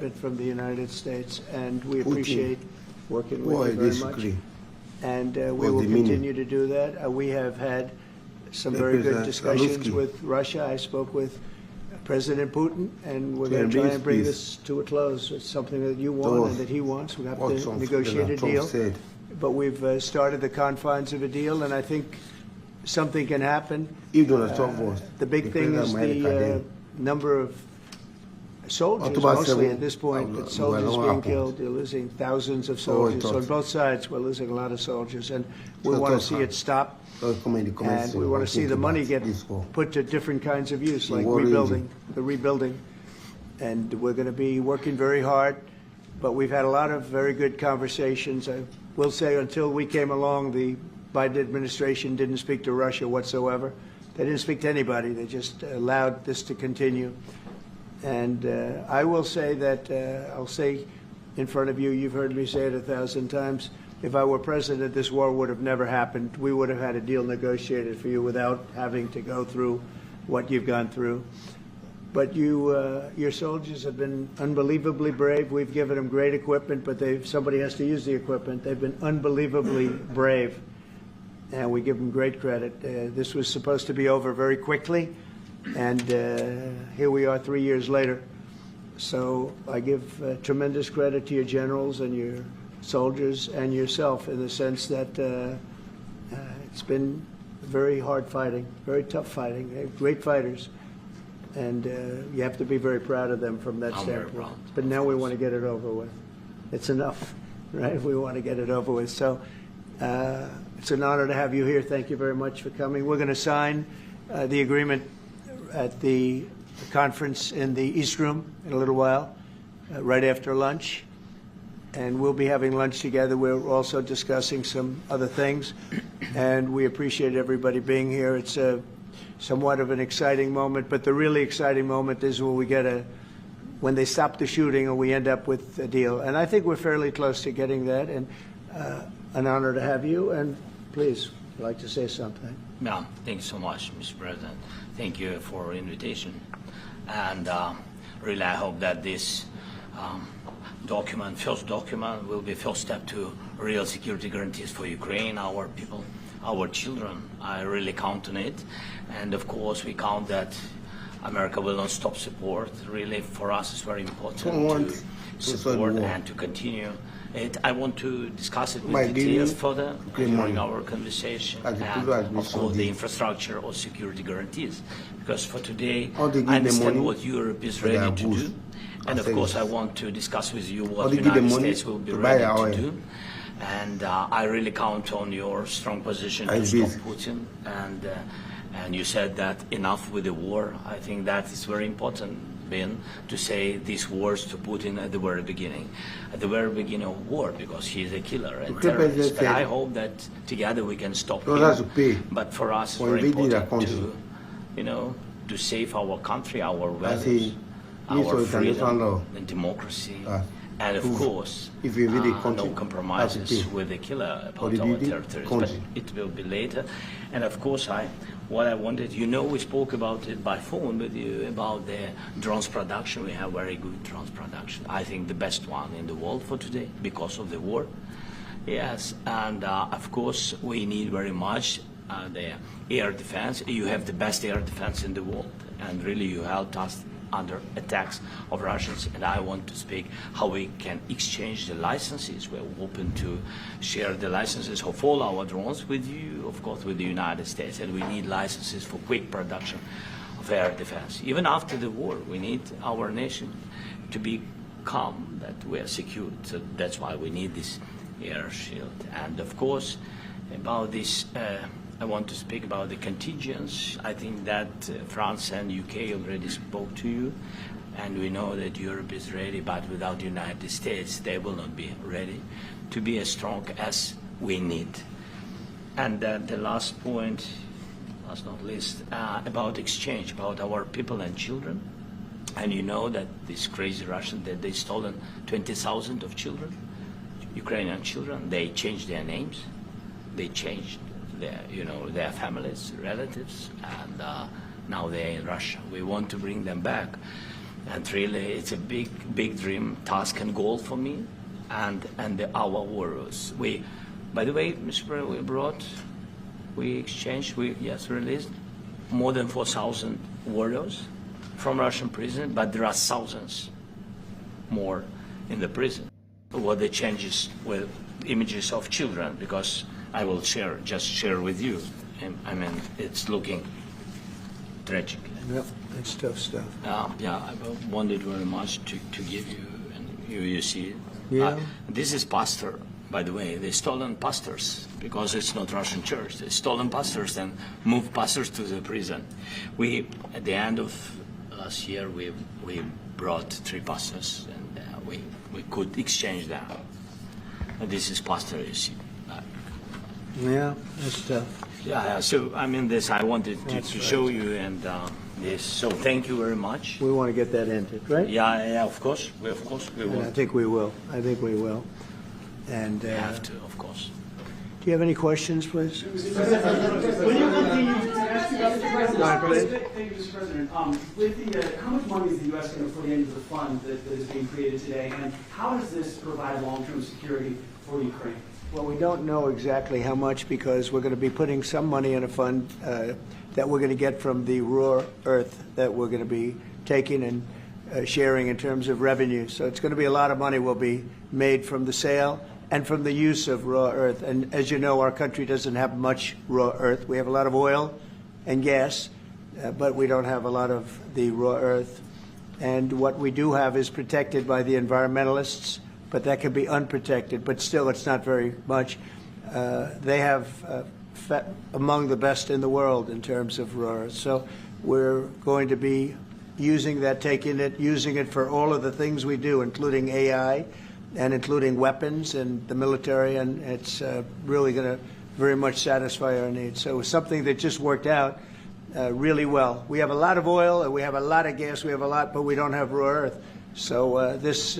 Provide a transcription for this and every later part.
commitment from the United States, and we appreciate working with you very much. And we will continue to do that. We have had some very good discussions with Russia. I spoke with President Putin, and we're going to try and bring this to a close. It's something that you want and that he wants. We have to negotiate a deal. But we've started the confines of a deal, and I think something can happen. The big thing is the number of soldiers, mostly at this point, that soldiers being killed. You're losing thousands of soldiers. So on both sides, we're losing a lot of soldiers, and we want to see it stop. And we want to see the money get put to different kinds of use, like rebuilding, the rebuilding. And we're going to be working very hard. But we've had a lot of very good conversations. I will say until we came along, the Biden administration didn't speak to Russia whatsoever. They didn't speak to anybody. They just allowed this to continue. And I will say that, I'll say in front of you, you've heard me say it 1,000 times, if I were president, this war would have never happened. We would have had a deal negotiated for you without having to go through what you've gone through. But your soldiers have been unbelievably brave. We've given them great equipment, but somebody has to use the equipment. They've been unbelievably brave, and we give them great credit. This was supposed to be over very quickly, and here we are 3 years later. So I give tremendous credit to your generals and your soldiers and yourself in the sense that it's been very hard fighting, very tough fighting. They're great fighters, and you have to be very proud of them from that standpoint. But now we want to get it over with. It's enough, right? We want to get it over with. So it's an honor to have you here. Thank you very much for coming. We're going to sign the agreement at the conference in the East Room in a little while, right after lunch. And we'll be having lunch together. We're also discussing some other things, and we appreciate everybody being here. It's somewhat of an exciting moment, but the really exciting moment is when they stop the shooting and we end up with a deal. And I think we're fairly close to getting that, and an honor to have you. And please, if you'd like to say something. Yeah, thank you so much, Mr. President. Thank you for the invitation. And really, I hope that this first document will be first step to real security guarantees for Ukraine, our people, our children. I really count on it. And of course, we count that America will not stop support. Really, for us, it's very important to support and to continue it. I want to discuss it with details further during our conversation, and of course the infrastructure or security guarantees, because for today I understand what Europe is ready to do, and of course I want to discuss with you what the United States will be ready to do, and I really count on your strong position to stop Putin, and you said that enough with the war. I think that is very important, Ben, to say these words to Putin at the very beginning of war, because he's a killer and terrorist. But I hope that together we can stop him. But for us, it's very important to, to save our country, our values, our freedom and democracy, and of course, no compromises with the killer about our territories. But it will be later. And of course, what I wanted, we spoke about it by phone with you about the drones production. We have very good drones production. I think the best one in the world for today because of the war. Yes, and of course we need very much the air defense. You have the best air defense in the world, and really you helped us under attacks of Russians, and I want to speak how we can exchange the licenses. We're open to share the licenses of all our drones with you, of course, with the United States, and we need licenses for quick production of air defense. Even after the war, we need our nation to be calm, that we are secured. So that's why we need this air shield. And of course, about this, I want to speak about the contingents. I think that France and UK already spoke to you, and we know that Europe is ready, but without the United States, they will not be ready to be as strong as we need. And the last point, last not least, about exchange, about our people and children. And you know that this crazy Russian, that they stolen 20,000 of children, Ukrainian children. They changed their names, they changed their families, relatives, and now they're in Russia. We want to bring them back. And really, it's a big dream, task, and goal for me, and our warriors. By the way, Mr. President, we exchanged, released more than 4,000 warriors from Russian prison, but there are thousands more in the prison. What the changes with images of children, because I will just share with you. I mean, it's looking tragic. Yep, it's tough stuff. I wanted very much to give you, and you see it. Yeah. This is pastor, by the way. They stolen pastors because it's not Russian church. They stolen pastors and moved pastors to the prison. At the end of last year, we brought 3 pastors, and we could exchange them. And this is pastor, you see. Yeah, that's tough. Yeah. So I mean, I wanted to show you, and this. So thank you very much. We want to get that ended, right? Yeah. Of course, we will. And I think we will. And we have to, of course. Do you have any questions, please? Will you continue to ask about the president? Go ahead, please. Thank you, Mr. President. With how much money is the U.S. going to put into the fund that is being created today, and how does this provide long-term security for Ukraine? Well, we don't know exactly how much because we're going to be putting some money in a fund that we're going to get from the raw earth that we're going to be taking and sharing in terms of revenue. So it's going to be a lot of money will be made from the sale and from the use of raw earth. And as you know, our country doesn't have much raw earth. We have a lot of oil and gas, but we don't have a lot of the raw earth. And what we do have is protected by the environmentalists, but that can be unprotected. But still, it's not very much. They have among the best in the world in terms of raw earth. So we're going to be using that, using it for all of the things we do, including AI and including weapons and the military, and it's really going to very much satisfy our needs. So it's something that just worked out really well. We have a lot of oil, and we have a lot of gas, we have a lot, but we don't have raw earth. So this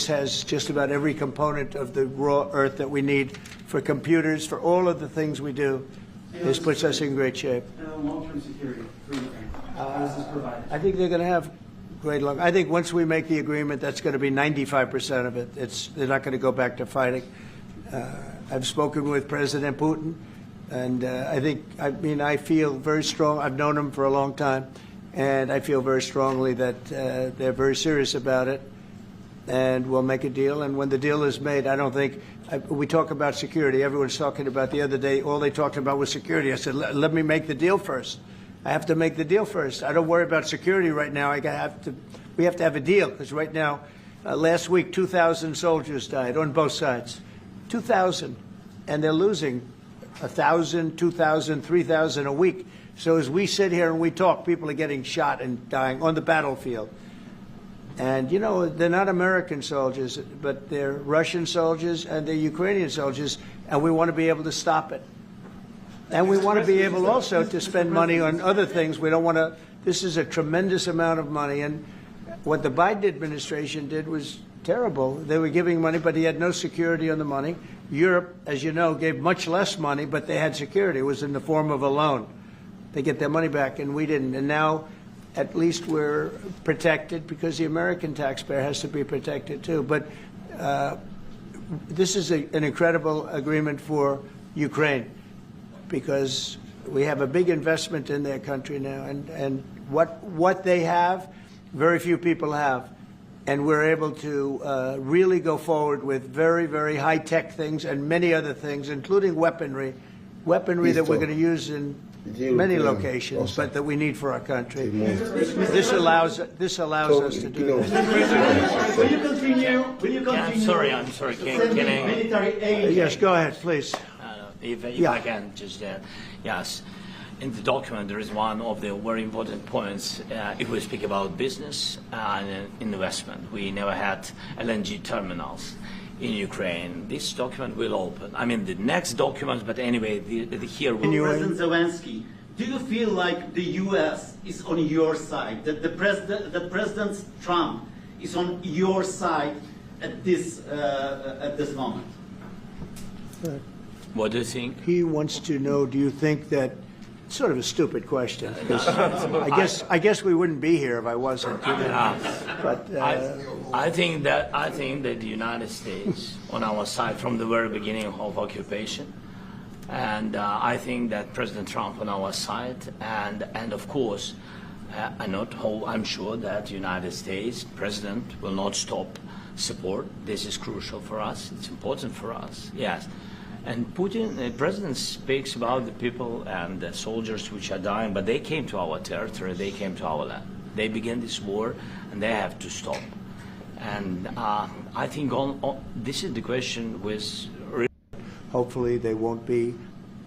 has just about every component of the raw earth that we need for computers, for all of the things we do. This puts us in great shape. And long-term security for Ukraine. How does this provide? I think they're going to have great luck. I think once we make the agreement, that's going to be 95% of it. They're not going to go back to fighting. I've spoken with President Putin, and I feel very strong. I've known him for a long time, and I feel very strongly that they're very serious about it, and we'll make a deal. And when the deal is made, I don't think we talk about security. Everyone's talking about the other day. All they talked about was security. I said, let me make the deal first. I have to make the deal first. I don't worry about security right now. We have to have a deal because right now, last week, 2,000 soldiers died on both sides. 2,000, and they're losing 1,000, 2,000, 3,000 a week. So as we sit here and we talk, people are getting shot and dying on the battlefield. And, you know, they're not American soldiers, but they're Russian soldiers and they're Ukrainian soldiers, and we want to be able to stop it. And we want to be able also to spend money on other things. We don't want to. This is a tremendous amount of money. And what the Biden administration did was terrible. They were giving money, but he had no security on the money. Europe, as you know, gave much less money, but they had security. It was in the form of a loan. They get their money back, and we didn't. And now, at least we're protected because the American taxpayer has to be protected too. But this is an incredible agreement for Ukraine, because we have a big investment in their country now, and what they have, very few people have, and we're able to really go forward with very, very high-tech things and many other things, including weaponry that we're going to use in many locations, but that we need for our country. This allows us to do this. Will you continue? I'm sorry. Can I? Military aid. Yes, go ahead, please. If I can just, yes. In the document, there is one of the very important points. If we speak about business and investment, we never had LNG terminals in Ukraine. This document will open. I mean, the next document, but anyway, here we President Zelensky, do you feel like the U.S. is on your side, that the President Trump is on your side at this moment? What do you think? He wants to know, do you think that sort of a stupid question. I guess we wouldn't be here if I wasn't. But I think that the United States on our side from the very beginning of occupation, and I think that President Trump on our side, and of course, I'm sure that the United States President will not stop support. This is crucial for us. It's important for us. Yes. And Putin, the president speaks about the people and the soldiers which are dying, but they came to our territory, they came to our land. They began this war, and they have to stop. And I think this is the question with... Hopefully they won't be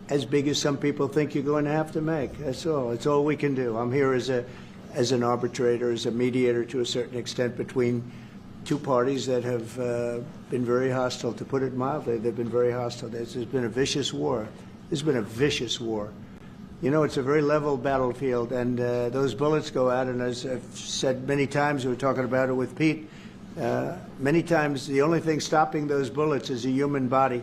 as big as some people think you're going to have to make. That's all. It's all we can do. I'm here as an arbitrator, as a mediator to a certain extent between two parties that have been very hostile, to put it mildly. They've been very hostile. There's been a vicious war. There's been a vicious war. You know, it's a very level battlefield, and those bullets go out, and as I've said many times, we were talking about it with Pete, many times the only thing stopping those bullets is a human body.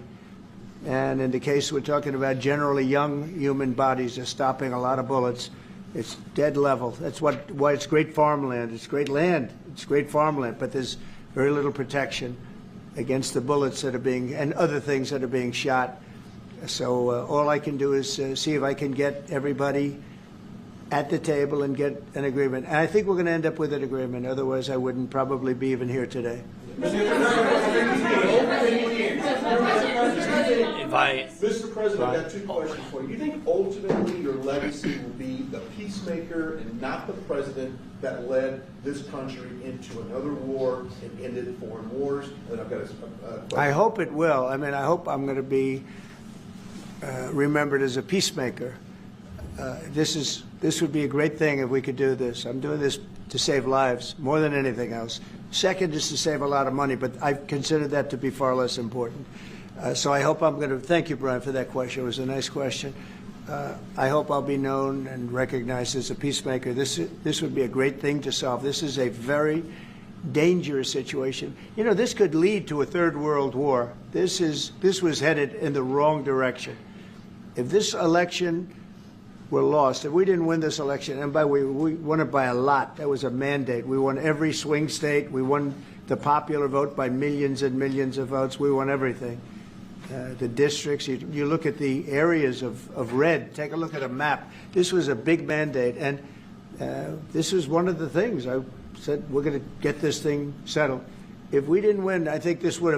And in the case we're talking about, generally young human bodies are stopping a lot of bullets. It's dead level. That's why it's great farmland. It's great land. It's great farmland, but there's very little protection against the bullets that are being, and other things that are being shot. So all I can do is see if I can get everybody at the table and get an agreement. And I think we're going to end up with an agreement. Otherwise, I wouldn't probably be even here today. Mr. President, I've got two questions for you. Do you think ultimately your legacy will be the peacemaker and not the president that led this country into another war and ended foreign wars? And I've got a question. I hope it will. I mean, I hope I'm going to be remembered as a peacemaker. This would be a great thing if we could do this. I'm doing this to save lives more than anything else. Second is to save a lot of money, but I consider that to be far less important. So I hope I'm going to, thank you, Brian, for that question. It was a nice question. I hope I'll be known and recognized as a peacemaker. This would be a great thing to solve. This is a very dangerous situation. You know, this could lead to a third world war. This was headed in the wrong direction. If this election were lost, if we didn't win this election, and by the way, we won it by a lot. That was a mandate. We won every swing state. We won the popular vote by millions and millions of votes. We won everything. The districts, you look at the areas of red, take a look at a map. This was a big mandate, and this was one of the things. I said, we're going to get this thing settled. If we didn't win, I think this could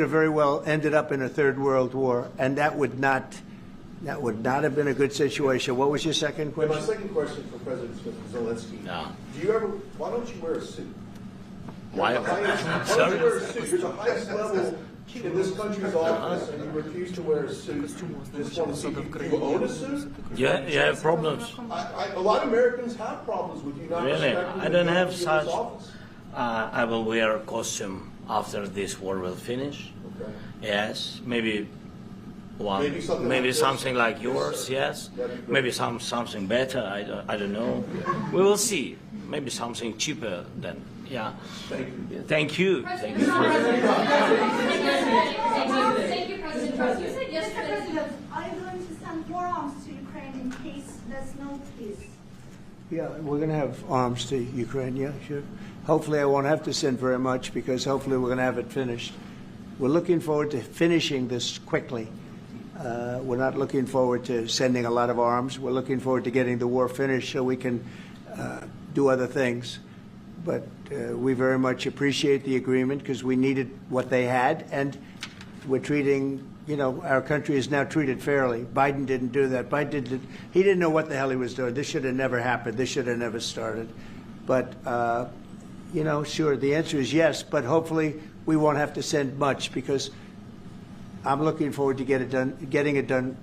have very well ended up in a third world war, and that would not have been a good situation. What was your second question? And my second question for President Zelensky. No. Why don't you wear a suit? Why? Why don't you wear a suit? You're the highest level in this country's office, and you refuse to wear a suit. Just want to see, do you own a suit? You have problems. A lot of Americans have problems with you not Really? respecting I don't have this such. office. I will wear a costume after this war will finish. Okay. Yes, maybe one, Maybe something like like this. yours. Yes, That'd be great. maybe something better. I don't know. We will see. Maybe something cheaper than. Yeah. Thank you. Thank you. Thank you. Thank you, President Trump. You said Mr. yesterday. President, are you going to send more arms to Ukraine in case there's no peace? Yeah, we're going to have arms to Ukraine, yeah, sure. Hopefully I won't have to send very much, because hopefully we're going to have it finished. We're looking forward to finishing this quickly. We're not looking forward to sending a lot of arms. We're looking forward to getting the war finished so we can do other things. But we very much appreciate the agreement, because we needed what they had, and we're treating, you know, our country is now treated fairly. Biden didn't do that. He didn't know what the hell he was doing. This should have never happened. This should have never started. But, you know, sure, the answer is yes, but hopefully we won't have to send much, because I'm looking forward to getting it done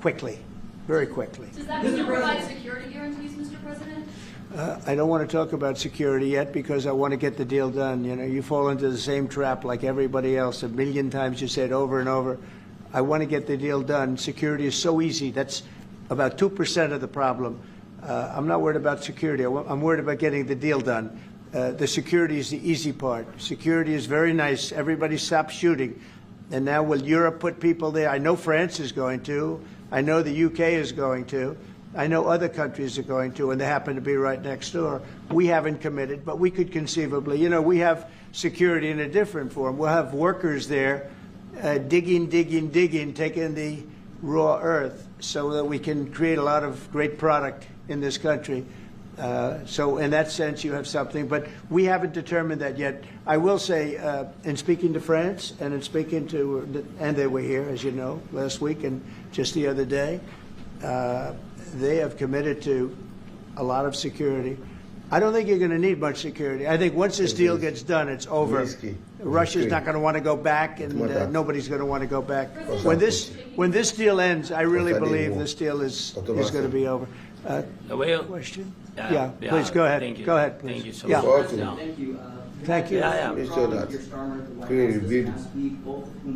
quickly, very quickly. Does that mean you'll provide security guarantees, Mr. President? I don't want to talk about security yet, because I want to get the deal done. You know, you fall into the same trap like everybody else. 1 million times you say it over and over. I want to get the deal done. Security is so easy. That's about 2% of the problem. I'm not worried about security. I'm worried about getting the deal done. The security is the easy part. Security is very nice. Everybody stopped shooting. And now will Europe put people there? I know France is going to. I know the UK is going to. I know other countries are going to, and they happen to be right next door. We haven't committed, but we could conceivably. You know, we have security in a different form. We'll have workers there digging, taking the raw earth so that we can create a lot of great product in this country. So in that sense, you have something, but we haven't determined that yet. I will say, in speaking to France and in speaking to, and they were here, as you know, last week and just the other day, they have committed to a lot of security. I don't think you're going to need much security. I think once this deal gets done, it's over. Russia's not going to want to go back, and nobody's going to want to go back. When this deal ends, I really believe this deal is going to be over. Question? Yeah, please go ahead. Thank you. Go ahead, please. Thank you so Yeah. much. Thank you. Thank you. Make sure that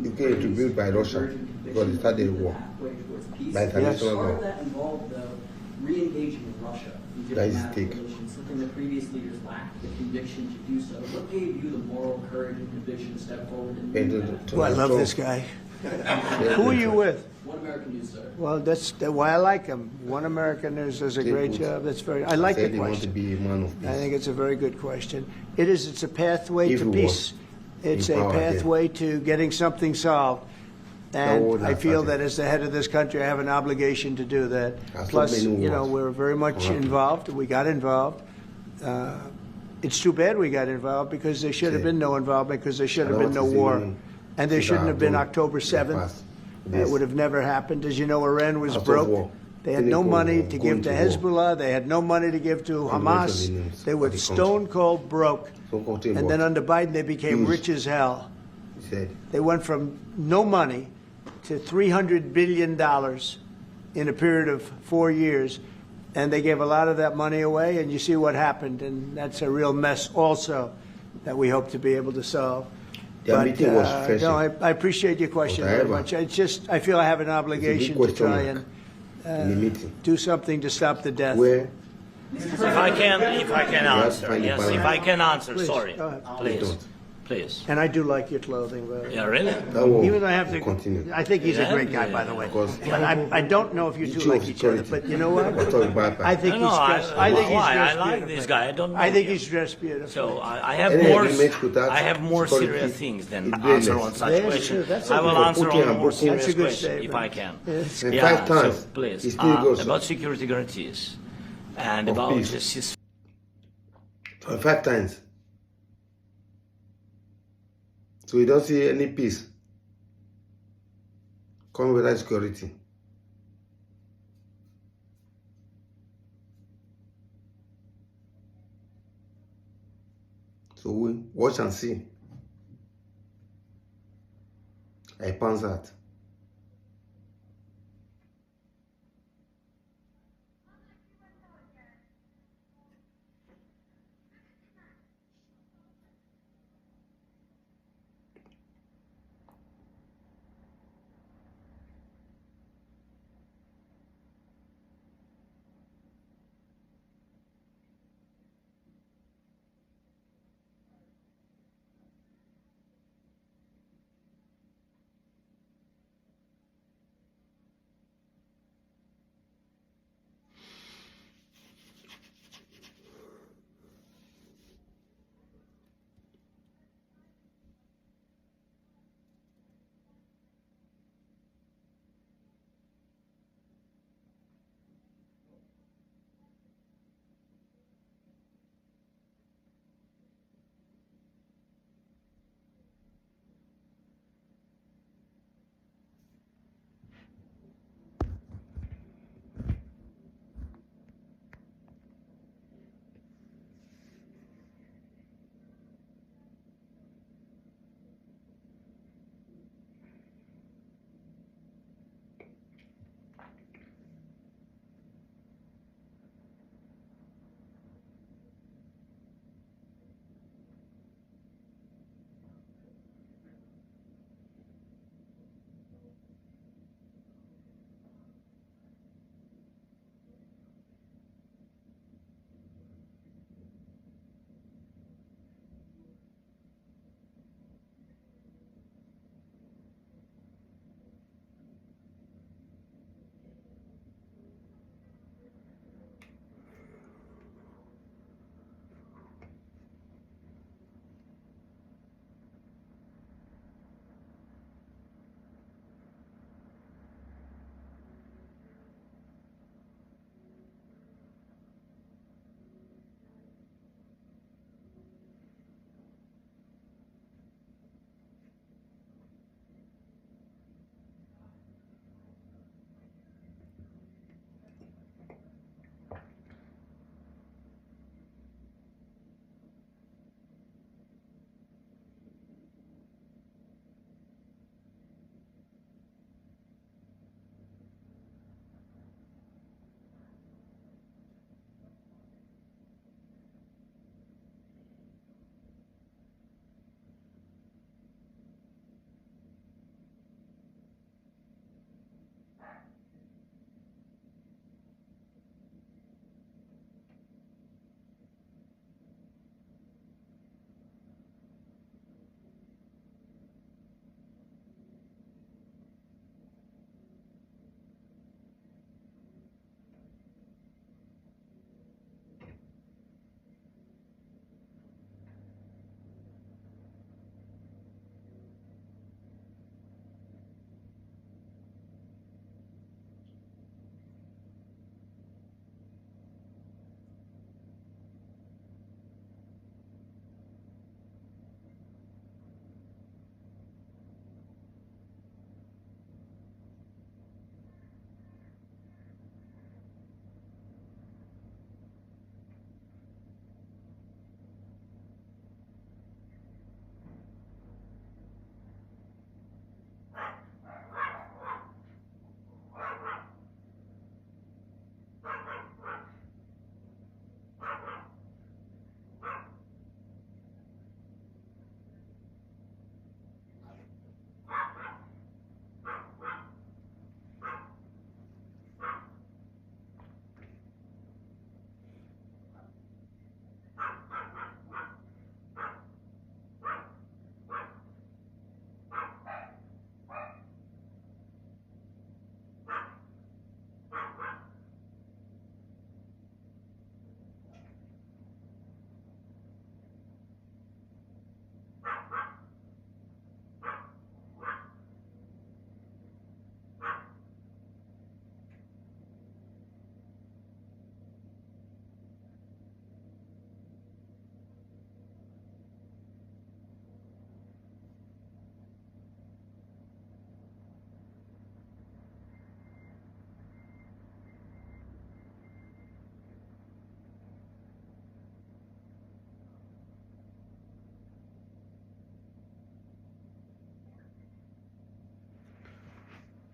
Ukraine to build by Russia because it started a war by international Part of law. that involved, though, re-engaging with Russia in That is diplomatic take. relations, something that previous leaders lacked the conviction to do so. What gave you the moral courage and conviction to step forward and do that? Oh, I love this guy. Who are you with? One American News, sir. Well, that's why I like him. One American News does a great job. That's very. I like the Said they want to question. be a man of peace. I think it's a very good question. It is. It's a pathway If to it peace. It's a empowered, yeah. pathway to getting something solved. would And I have feel started. that as the head of this country, I have an obligation to do that. As Plus, so many you know, wars. we're very much Correct. involved. We got involved. It's too bad we got involved because there should have Yeah. been no involvement because there should have I been no want to see war. them And there should shouldn't have been done October in the 7th. past. That This. would have never happened. As you know, Iran was Out of broke. war. They had They no didn't money go to war, give to going to Hezbollah. They had no money to give to And Hamas. mention the names They of were the country. stone cold broke. So-called And teamwork. then under Biden, they became Huge. rich as hell. He said, They went from no money to $300 billion in a period of 4 years. And they gave a lot of that money away, and you see what happened. And that's a real mess also that we hope to be able to solve. Their meeting was refreshing. No, I appreciate your question very However, much. It's just, I feel I have an obligation to question try mark and in the meeting do something to stop the death. where If I can answer, find the yes, balance. if I can answer, Please, sorry, go ahead. please, Don't. please. And I do like your clothing, by the way. Yeah, really? that war Even though I have will to, continue. I think he's a Yeah, great guy, yeah, by the way. Because But I don't know if you two issue of like each other, security. but you know what? We're talking about I think No, he's no, dressed, I think he's why? I dressed like beautifully. this guy. I don't know I think him. he's dressed beautifully. So I have Any more. agreement with that I have more security serious things than is answer blameless. on such Yes, questions. sure, that's I will okay. answer Putin on and more Putin. serious That's a good question if statement. I can. Yes. And Yeah, 5 times, so please it still goes about security guarantees and Of about peace. the ceasefire. 5 times. So we don't see any peace coming without security. So we watch and see. I pants that.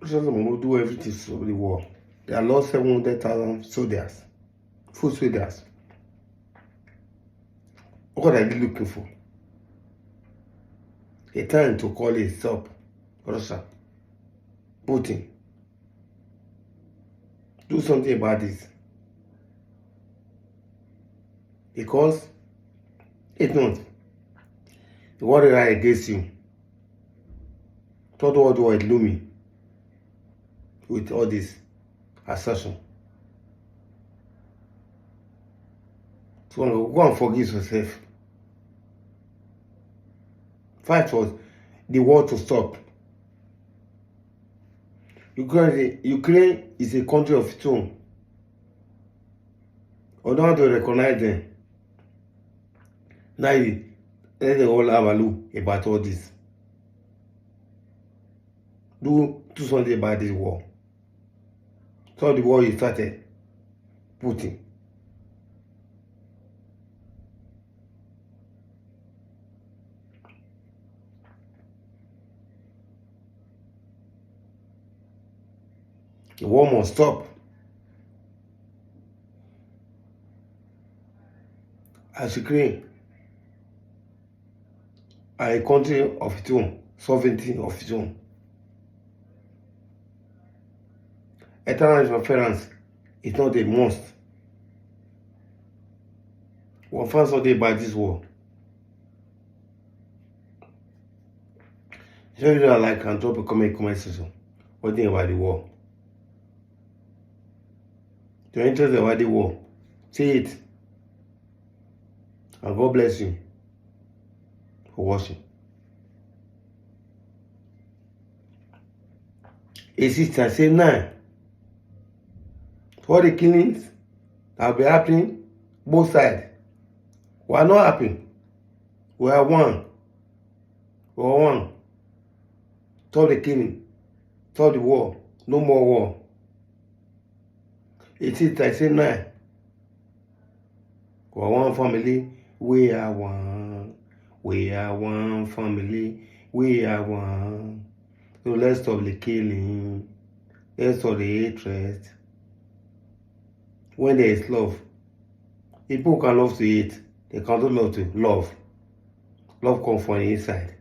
Russians will do everything to stop the war. They have lost 700,000 soldiers, foot soldiers. What are they looking for? A time to call it stop. Russia, Putin, do something about this. Because 8 months, the war is against you. Third World War is looming with all this assertion. So go and forgive yourself. Fight for the war to stop. Ukraine is a country of its own. I don't want to recognize them. Now let them all have a look about all this. Do something about this war. So the war you started, Putin. The war must stop. As Ukraine, a country of its own, sovereignty of its own. International interference is not a must. We'll find something about this war. So you don't like and drop a comment section. What do you think about the war? If you're interested about the war, say it. And God bless you for watching. A sister say 9. All the killings that will be happening, both sides. We are not happy. We are one. We are one. Stop the killing. Stop the war. No more war. A sister say 9. We are one family. We are one. We are one family. We are one. So let's stop the killing. Let's stop the hatred. When there is love, people can love to hate. They cannot love to love. Love comes from the inside.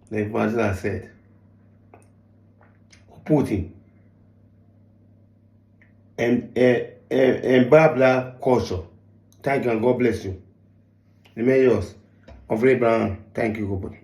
Like Mandela said, Putin and Babla culture. Thank you and God bless you. The mayors of Abraham, thank you, God.